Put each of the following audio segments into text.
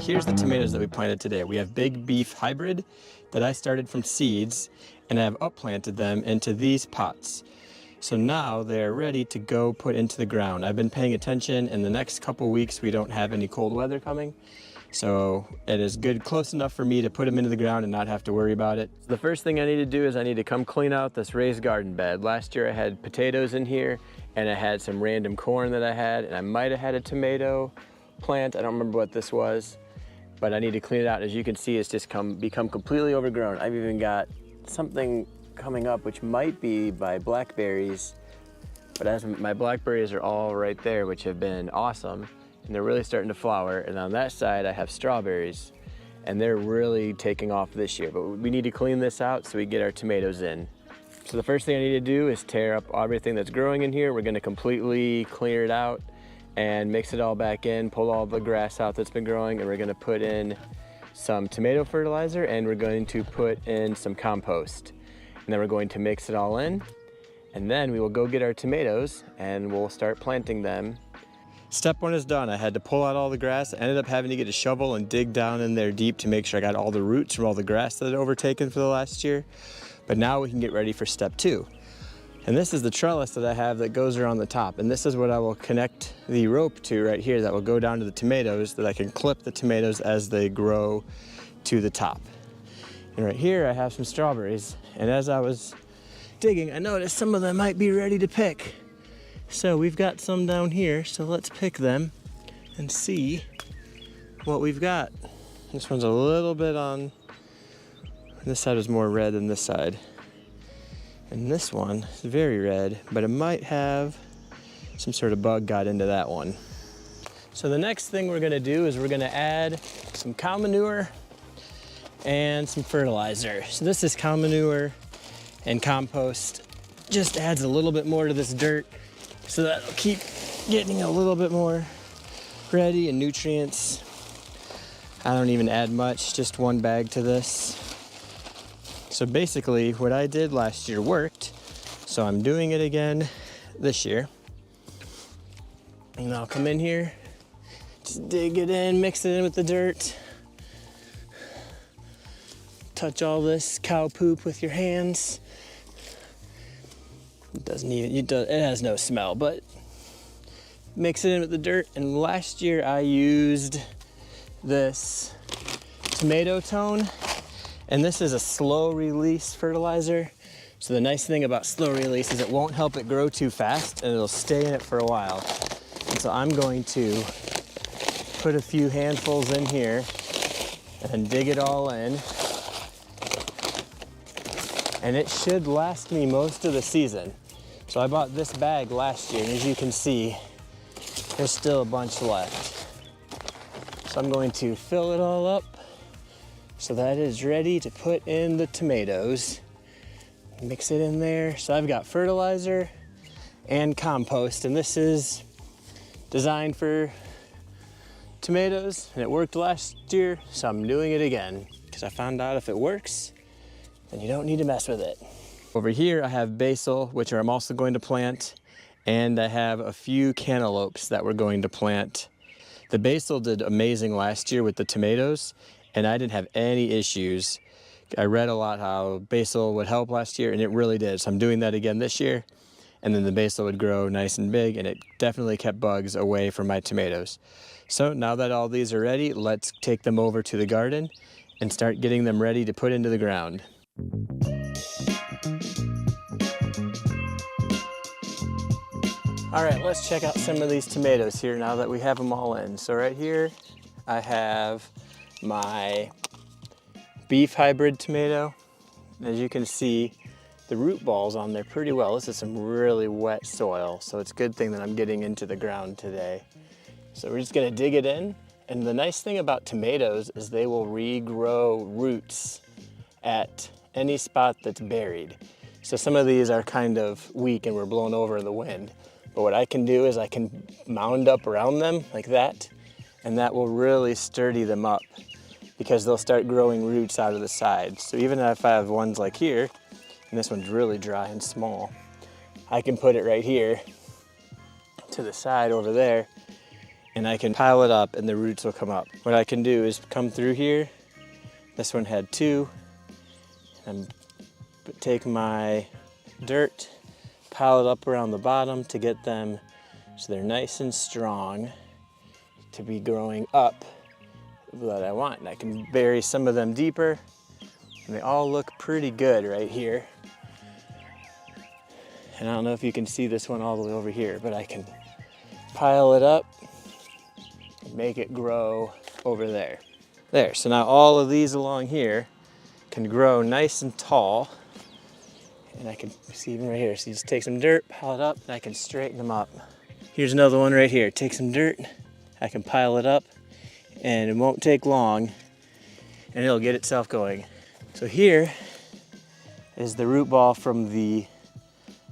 here's the tomatoes that we planted today. We have Big Beef Hybrid that I started from seeds, and I have upplanted them into these pots. So now they're ready to go put into the ground. I've been paying attention. In the next couple weeks, we don't have any cold weather coming. So it is good, close enough for me to put them into the ground and not have to worry about it. The first thing I need to do is I need to come clean out this raised garden bed. Last year I had potatoes in here, and I had some random corn that I had, and I might have had a tomato plant. I don't remember what this was, but I need to clean it out. As you can see, it's just become completely overgrown. I've even got something coming up which might be by blackberries, but as my blackberries are all right there, which have been awesome, and they're really starting to flower. And on that side I have strawberries, and they're really taking off this year, but we need to clean this out so we get our tomatoes in. So the first thing I need to do is tear up everything that's growing in here. We're going to completely clear it out and mix it all back in, pull all the grass out that's been growing, and we're going to put in some tomato fertilizer, and we're going to put in some compost, and then we're going to mix it all in, and then we will go get our tomatoes and we'll start planting them. Step one is done. I had to pull out all the grass. I ended up having to get a shovel and dig down in there deep to make sure I got all the roots from all the grass that had overtaken for the last year. But now we can get ready for step two. And this is the trellis that I have that goes around the top. And this is what I will connect the rope to right here that will go down to the tomatoes, that I can clip the tomatoes as they grow to the top. And right here I have some strawberries. And as I was digging, I noticed some of them might be ready to pick. So we've got some down here, so let's pick them and see what we've got. This one's a little bit on, this side was more red than this side. And this one is very red, but it might have some sort of bug got into that one. So the next thing we're gonna do is we're gonna add some cow manure and some fertilizer. So this is cow manure and compost. Just adds a little bit more to this dirt, so that'll keep getting a little bit more ready and nutrients. I don't even add much, just one bag to this. So basically what I did last year worked, so I'm doing it again this year. And I'll come in here, just dig it in, mix it in with the dirt. Touch all this cow poop with your hands. It doesn't even, it has no smell, but mix it in with the dirt. And last year I used this tomato tone, and this is a slow release fertilizer. So the nice thing about slow release is it won't help it grow too fast, and it'll stay in it for a while. And so I'm going to put a few handfuls in here and dig it all in. And it should last me most of the season. So I bought this bag last year, and as you can see, there's still a bunch left. So I'm going to fill it all up so that it is ready to put in the tomatoes. Mix it in there. So I've got fertilizer and compost, and this is designed for tomatoes, and it worked last year, so I'm doing it again because I found out if it works, then you don't need to mess with it. Over here I have basil, which I'm also going to plant, and I have a few cantaloupes that we're going to plant. The basil did amazing last year with the tomatoes, and I didn't have any issues. I read a lot how basil would help last year, and it really did. So I'm doing that again this year, and then the basil would grow nice and big, and it definitely kept bugs away from my tomatoes. So now that all these are ready, let's take them over to the garden and start getting them ready to put into the ground. All right, let's check out some of these tomatoes here now that we have them all in. So right here, I have my beef hybrid tomato. As you can see, the root balls on there pretty well. This is some really wet soil, so it's a good thing that I'm getting into the ground today. So we're just gonna dig it in. And the nice thing about tomatoes is they will regrow roots at any spot that's buried. So some of these are kind of weak and were blown over in the wind. But what I can do is I can mound up around them like that, and that will really sturdy them up because they'll start growing roots out of the sides. So even if I have ones like here, and this one's really dry and small, I can put it right here to the side over there, and I can pile it up and the roots will come up. What I can do is come through here. This one had 2, and take my dirt, pile it up around the bottom to get them so they're nice and strong to be growing up that I want. And I can bury some of them deeper, and they all look pretty good right here. And I don't know if you can see this one all the way over here, but I can pile it up and make it grow over there. There, so now all of these along here can grow nice and tall. And I can see even right here. So you just take some dirt, pile it up, and I can straighten them up. Here's another one right here. Take some dirt, I can pile it up, and it won't take long, and it'll get itself going. So here is the root ball from the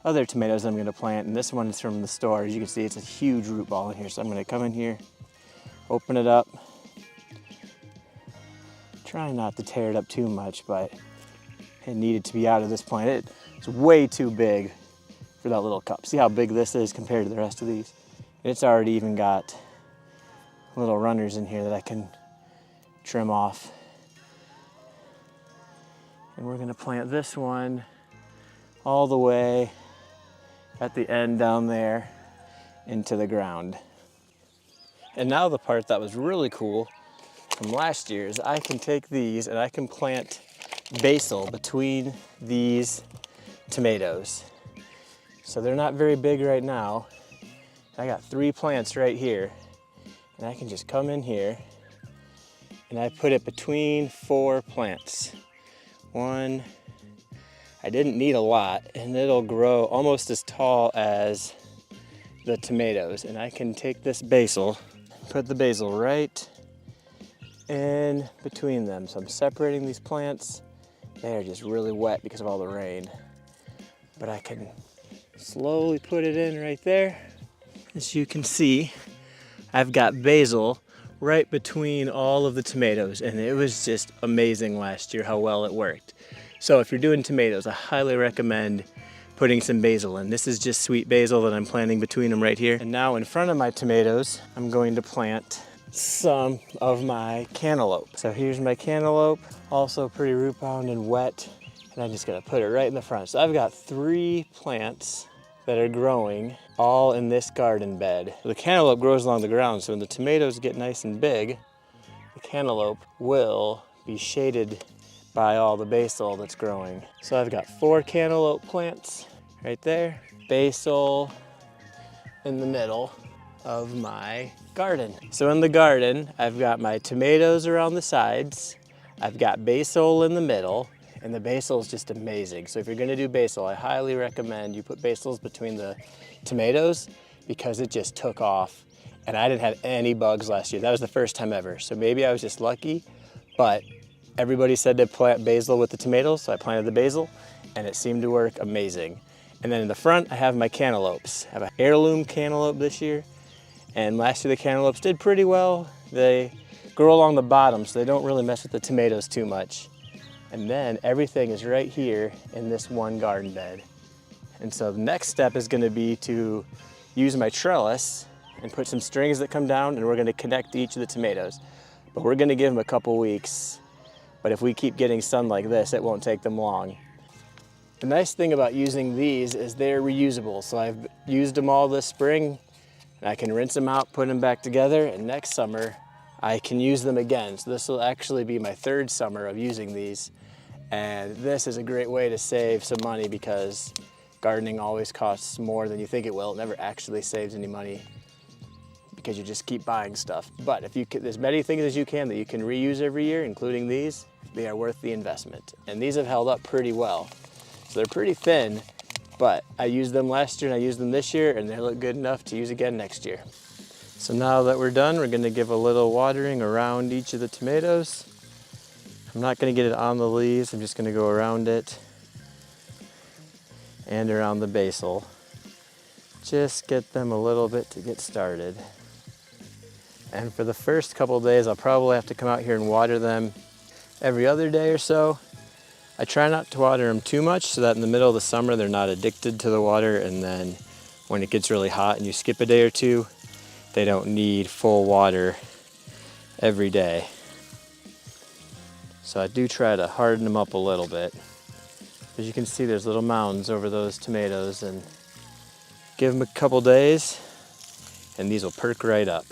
other tomatoes I'm gonna plant, and this one is from the store. As you can see, it's a huge root ball in here. So I'm gonna come in here, open it up. Try not to tear it up too much, but it needed to be out of this plant. It's way too big for that little cup. See how big this is compared to the rest of these? It's already even got little runners in here that I can trim off. And we're gonna plant this one all the way at the end down there into the ground. And now the part that was really cool from last year is I can take these and I can plant basil between these tomatoes. So they're not very big right now. I got 3 plants right here, and I can just come in here and I put it between 4 plants. One, I didn't need a lot, and it'll grow almost as tall as the tomatoes. And I can take this basil, put the basil right in between them. So I'm separating these plants. They're just really wet because of all the rain. But I can slowly put it in right there. As you can see, I've got basil right between all of the tomatoes, and it was just amazing last year how well it worked. So if you're doing tomatoes, I highly recommend putting some basil in. This is just sweet basil that I'm planting between them right here. And now in front of my tomatoes, I'm going to plant some of my cantaloupe. So here's my cantaloupe, also pretty root bound and wet. And I'm just gonna put it right in the front. So I've got 3 plants that are growing all in this garden bed. The cantaloupe grows along the ground, so when the tomatoes get nice and big, the cantaloupe will be shaded by all the basil that's growing. So I've got 4 cantaloupe plants right there, basil in the middle of my garden. So in the garden, I've got my tomatoes around the sides, I've got basil in the middle, and the basil is just amazing. So if you're gonna do basil, I highly recommend you put basils between the tomatoes because it just took off. And I didn't have any bugs last year. That was the first time ever. So maybe I was just lucky, but everybody said to plant basil with the tomatoes, so I planted the basil, and it seemed to work amazing. And then in the front, I have my cantaloupes. I have an heirloom cantaloupe this year, and last year the cantaloupes did pretty well. They grow along the bottom, so they don't really mess with the tomatoes too much. And then everything is right here in this one garden bed. And so the next step is gonna be to use my trellis and put some strings that come down, and we're gonna connect each of the tomatoes. But we're gonna give them a couple weeks. But if we keep getting sun like this, it won't take them long. The nice thing about using these is they're reusable. So I've used them all this spring, and I can rinse them out, put them back together, and next summer I can use them again. So this will actually be my 3rd summer of using these. And this is a great way to save some money because gardening always costs more than you think it will. It never actually saves any money because you just keep buying stuff. But if you can, as many things as you can that you can reuse every year, including these, they are worth the investment. And these have held up pretty well. So they're pretty thin, but I used them last year and I used them this year, and they look good enough to use again next year. So now that we're done, we're gonna give a little watering around each of the tomatoes. I'm not gonna get it on the leaves, I'm just gonna go around it and around the basil. Just get them a little bit to get started. And for the first couple of days, I'll probably have to come out here and water them every other day or so. I try not to water them too much so that in the middle of the summer, they're not addicted to the water, and then when it gets really hot and you skip a day or two, they don't need full water every day. So I do try to harden them up a little bit. As you can see, there's little mounds over those tomatoes, and give them a couple days and these will perk right up.